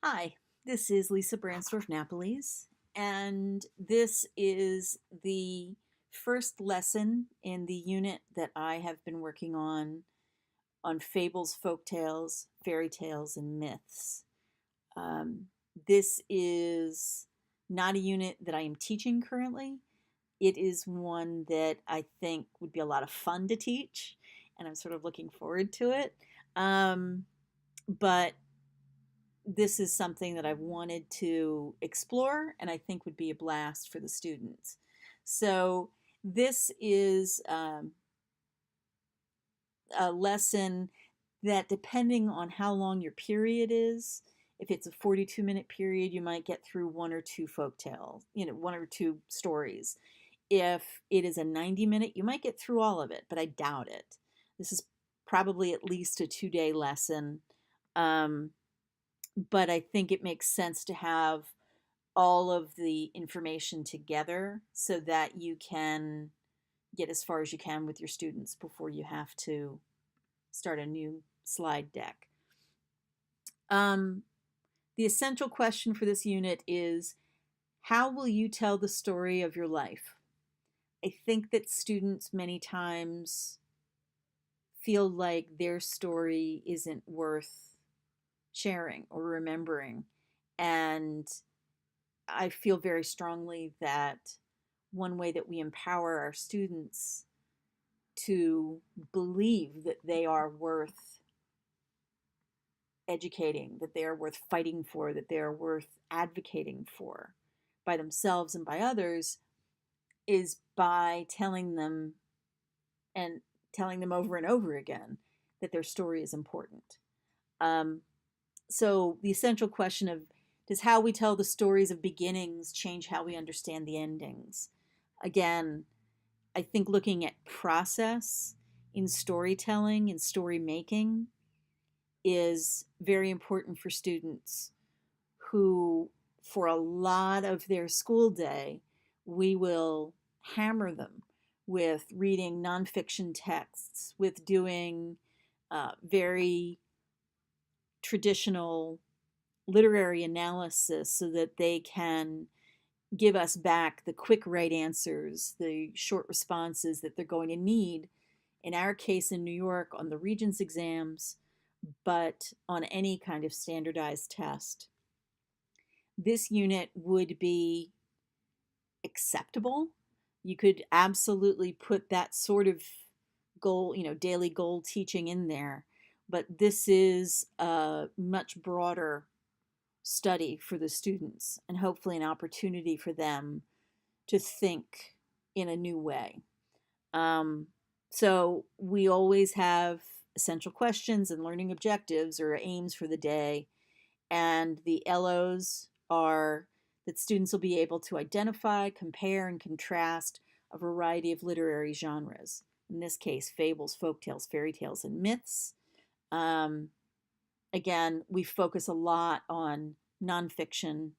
Hi, this is Lisa Bransdorf Napoles, and this is the first lesson in the unit that I have been working on fables, folk tales, fairy tales, and myths. Um, this is not a unit that I am teaching currently. It is one that I think would be a lot of fun to teach, and I'm sort of looking forward to it. But this is something that I've wanted to explore and I think would be a blast for the students. So this is a lesson that, depending on how long your period is, if it's a 42-minute period, you might get through one or two folk tales, one or two stories. If it is a 90-minute, you might get through all of it, but I doubt it. This is probably at least a 2-day lesson. Um, but I think it makes sense to have all of the information together so that you can get as far as you can with your students before you have to start a new slide deck. The essential question for this unit is, how will you tell the story of your life? I think that students many times feel like their story isn't worth sharing or remembering. And I feel very strongly that one way that we empower our students to believe that they are worth educating, that they are worth fighting for, that they are worth advocating for by themselves and by others is by telling them and telling them over and over again that their story is important. Um, so the essential question of, does how we tell the stories of beginnings change how we understand the endings? Again, I think looking at process in storytelling and story making is very important for students who, for a lot of their school day, we will hammer them with reading nonfiction texts, with doing very traditional literary analysis so that they can give us back the quick right answers, the short responses that they're going to need, in our case in New York, on the Regents exams, but on any kind of standardized test. This unit would be acceptable. You could absolutely put that sort of goal, daily goal teaching in there, but this is a much broader study for the students and hopefully an opportunity for them to think in a new way. Um, so we always have essential questions and learning objectives or aims for the day. And the LOs are that students will be able to identify, compare, and contrast a variety of literary genres. In this case, fables, folktales, fairy tales, and myths. Um, Again, we focus a lot on nonfiction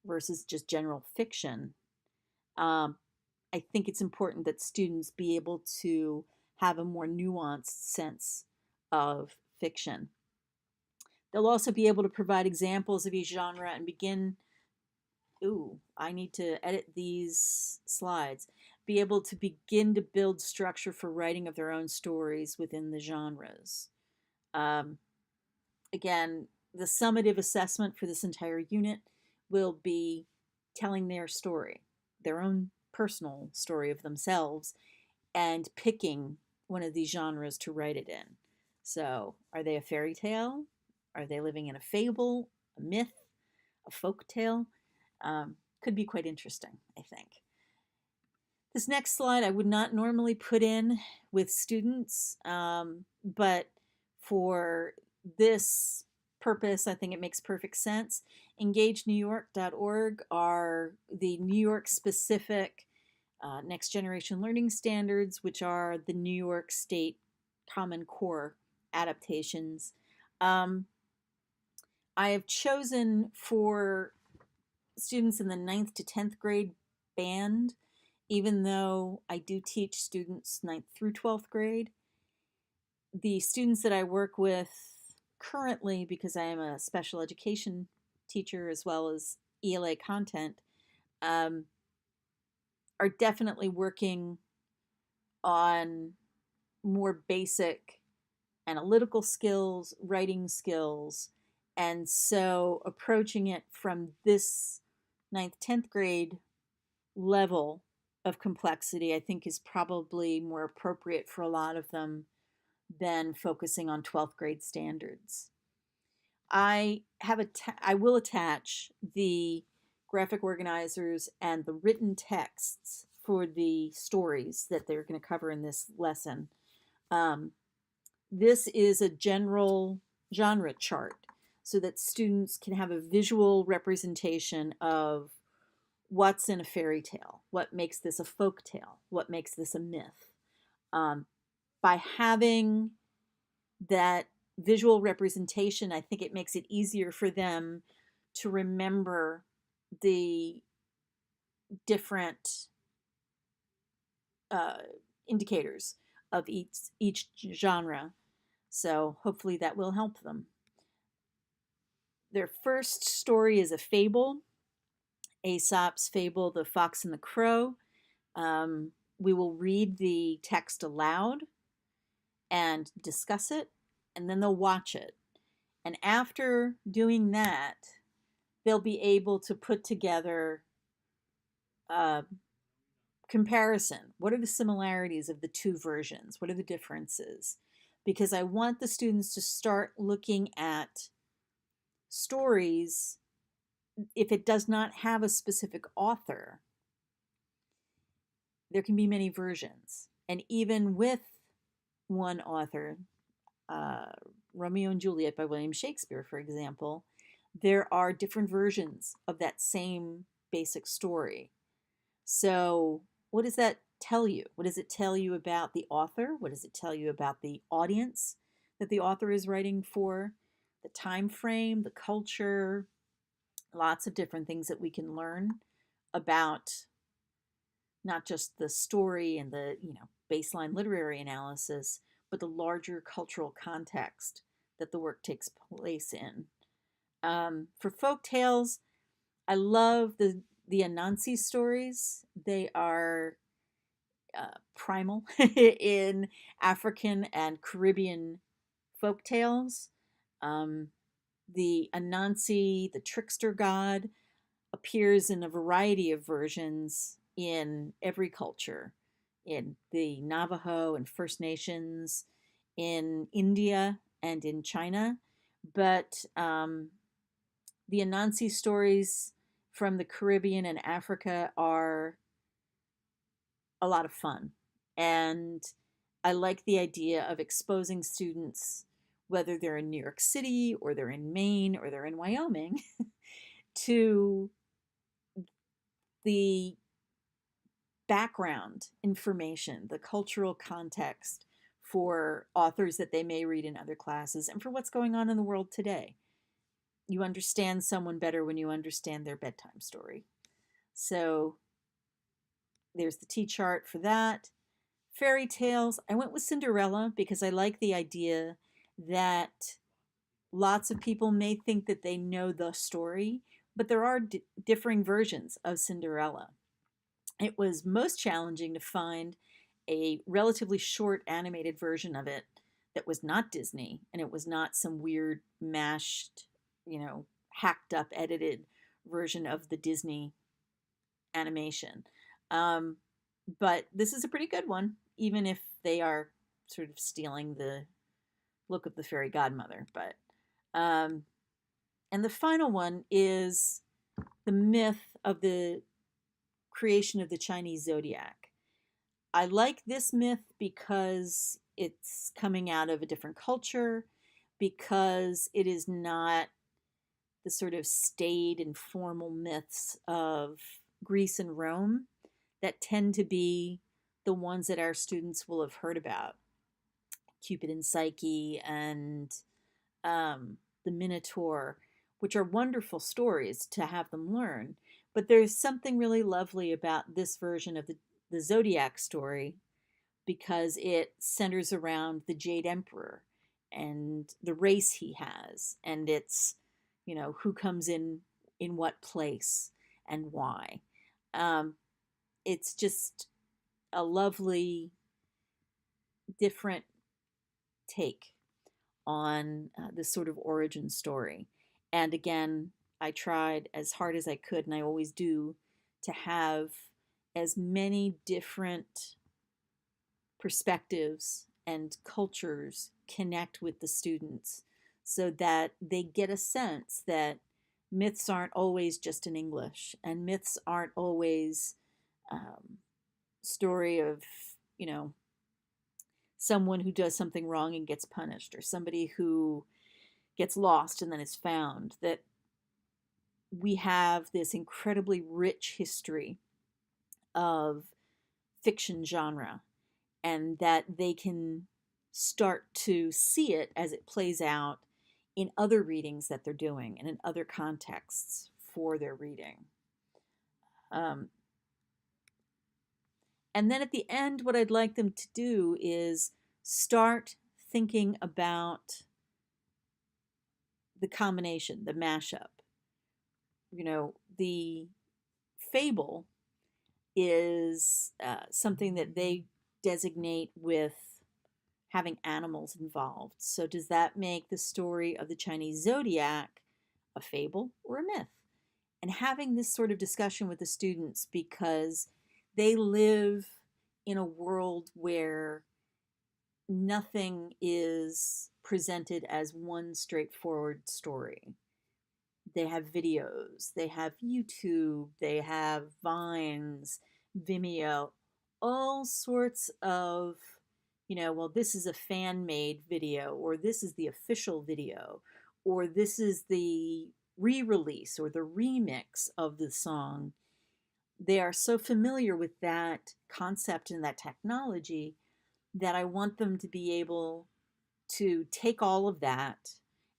versus just general fiction. Um, I think it's important that students be able to have a more nuanced sense of fiction. They'll also be able to provide examples of each genre and begin, ooh, I need to edit these slides, be able to begin to build structure for writing of their own stories within the genres. Um, Again, the summative assessment for this entire unit will be telling their story, their own personal story of themselves, and picking one of these genres to write it in. So, are they a fairy tale? Are they living in a fable, a myth, a folk tale? Could be quite interesting, I think. This next slide I would not normally put in with students, but for this purpose, I think it makes perfect sense. EngageNewYork.org are the New York specific next generation learning standards, which are the New York State Common Core adaptations. I have chosen for students in the 9th to 10th grade band, even though I do teach students 9th through 12th grade. The students that I work with currently, because I am a special education teacher as well as ELA content, um, are definitely working on more basic analytical skills, writing skills. And so approaching it from this ninth, 10th grade level of complexity, I think, is probably more appropriate for a lot of them than focusing on 12th grade standards. I will attach the graphic organizers and the written texts for the stories that they're going to cover in this lesson. Um, this is a general genre chart so that students can have a visual representation of what's in a fairy tale, what makes this a folk tale, what makes this a myth. Um, by having that visual representation, I think it makes it easier for them to remember the different uh, indicators of each genre. So hopefully that will help them. Their first story is a fable, Aesop's fable, The Fox and the Crow. We will read the text aloud and discuss it, and then they'll watch it. And after doing that, they'll be able to put together a comparison. What are the similarities of the two versions? What are the differences? Because I want the students to start looking at stories. If it does not have a specific author, there can be many versions. And even with one author, uh, Romeo and Juliet by William Shakespeare, for example, there are different versions of that same basic story. So, what does that tell you? What does it tell you about the author? What does it tell you about the audience that the author is writing for? The time frame, the culture, lots of different things that we can learn about not just the story and the, baseline literary analysis, but the larger cultural context that the work takes place in. For folk tales, I love the Anansi stories. They are primal in African and Caribbean folk tales. Um, the Anansi, the trickster god, appears in a variety of versions in every culture, in the Navajo and First Nations, in India and in China. But the Anansi stories from the Caribbean and Africa are a lot of fun. And I like the idea of exposing students, whether they're in New York City or they're in Maine or they're in Wyoming, to the background information, the cultural context for authors that they may read in other classes and for what's going on in the world today. You understand someone better when you understand their bedtime story. So there's the T chart for that. Fairy tales, I went with Cinderella because I like the idea that lots of people may think that they know the story, but there are differing versions of Cinderella. It was most challenging to find a relatively short animated version of it that was not Disney and it was not some weird mashed, hacked up, edited version of the Disney animation. Um, but this is a pretty good one, even if they are sort of stealing the look of the fairy godmother. But and the final one is the myth of the creation of the Chinese zodiac. I like this myth because it's coming out of a different culture, because it is not the sort of staid and formal myths of Greece and Rome that tend to be the ones that our students will have heard about. Cupid and Psyche and the Minotaur, which are wonderful stories to have them learn. But there's something really lovely about this version of the Zodiac story because it centers around the Jade Emperor and the race he has. And it's, who comes in in what place and why. Um, it's just a lovely, different take on this sort of origin story. And again, I tried as hard as I could, and I always do, to have as many different perspectives and cultures connect with the students so that they get a sense that myths aren't always just in English, and myths aren't always story of, you know, someone who does something wrong and gets punished, or somebody who gets lost and then is found. That we have this incredibly rich history of fiction genre, and that they can start to see it as it plays out in other readings that they're doing and in other contexts for their reading. Um, and then at the end, what I'd like them to do is start thinking about the combination, the mashup. You know, the fable is something that they designate with having animals involved. So, does that make the story of the Chinese zodiac a fable or a myth? And having this sort of discussion with the students, because they live in a world where nothing is presented as one straightforward story. They have videos, they have YouTube, they have Vines, Vimeo, all sorts of, you know, well, this is a fan made video, or this is the official video, or this is the re release or the remix of the song. They are so familiar with that concept and that technology that I want them to be able to take all of that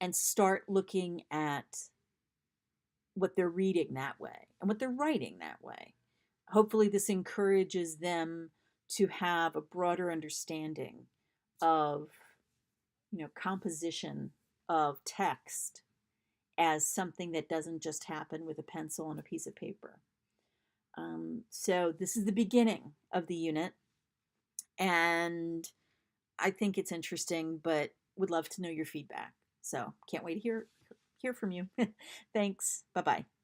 and start looking at what they're reading that way and what they're writing that way. Hopefully, this encourages them to have a broader understanding of, you know, composition of text as something that doesn't just happen with a pencil and a piece of paper. So this is the beginning of the unit, and I think it's interesting, but would love to know your feedback. So can't wait to hear from you. Thanks. Bye bye.